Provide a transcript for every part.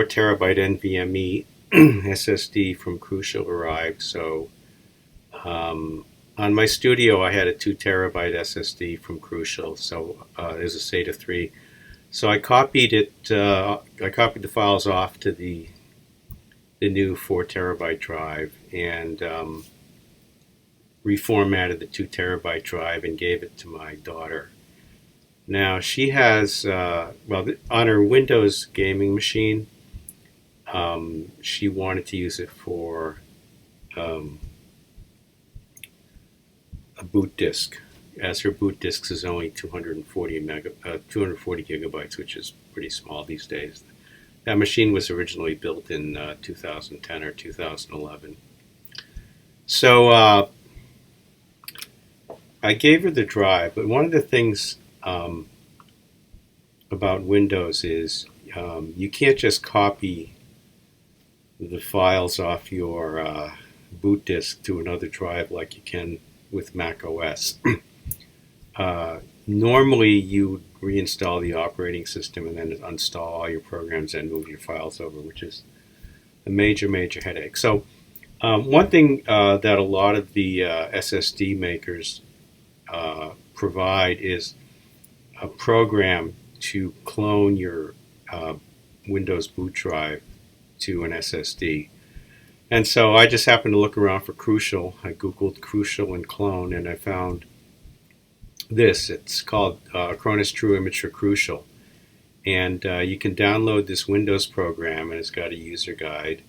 4 terabyte NVMe SSD from Crucial arrived. So on my studio, I had a 2 terabyte SSD from Crucial. So there's a SATA 3. So I copied it. I copied the files off to the new 4 terabyte drive and reformatted the 2 terabyte drive and gave it to my daughter. Now she has, well, on her Windows gaming machine, she wanted to use it for a boot disk, as her boot disk is only 240 gigabytes, which is pretty small these days. That machine was originally built in 2010 or 2011. So I gave her the drive, but one of the things about Windows is you can't just copy the files off your boot disk to another drive like you can with Mac OS. Normally you reinstall the operating system and then install all your programs and move your files over, which is a major headache. So one thing that a lot of the SSD makers provide is a program to clone your Windows boot drive to an SSD. And so I just happened to look around for Crucial. I Googled Crucial and clone, and I found this. It's called Acronis True Image for Crucial. And you can download this Windows program, and it's got a user guide.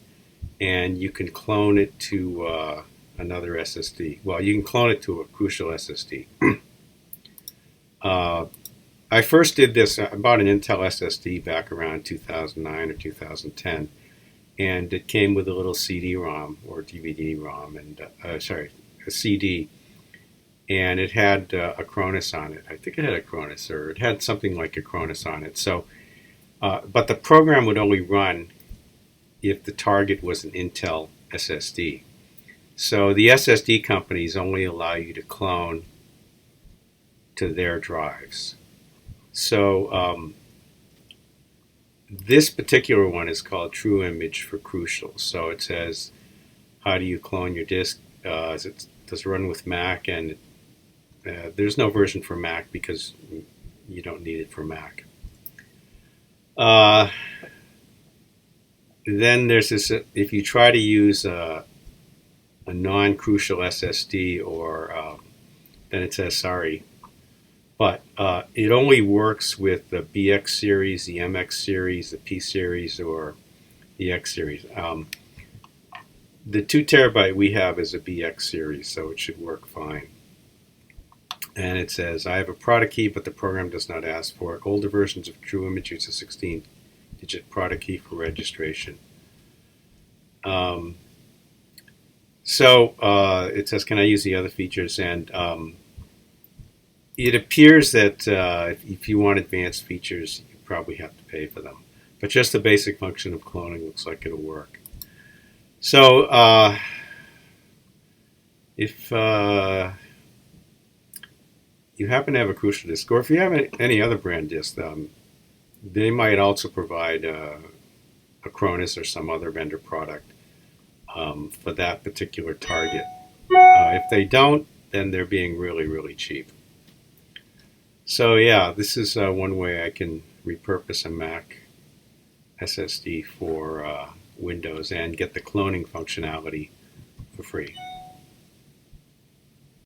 And you can clone it to another SSD. Well, you can clone it to a Crucial SSD. I first did this. I bought an Intel SSD back around 2009 or 2010. And it came with a little CD-ROM or DVD-ROM, and a CD, and it had Acronis on it. I think it had Acronis, or it had something like Acronis on it. So, but the program would only run if the target was an Intel SSD. So the SSD companies only allow you to clone to their drives. So this particular one is called True Image for Crucial. So it says, how do you clone your disk? Does it run with Mac? And there's no version for Mac because you don't need it for Mac. Then there's this, if you try to use a non-Crucial SSD, or then it says sorry. But it only works with the BX series, the MX series, the P series, or the X series. The 2 terabyte we have is a BX series, so it should work fine. And it says, I have a product key, but the program does not ask for it. Older versions of True Image use a 16-digit product key for registration. So it says, can I use the other features? And it appears that if you want advanced features, you probably have to pay for them. But just the basic function of cloning looks like it'll work. So if you happen to have a Crucial disk, or if you have any other brand disk, they might also provide Acronis or some other vendor product for that particular target. If they don't, then they're being really cheap. So yeah, this is one way I can repurpose a Mac SSD for Windows and get the cloning functionality for free.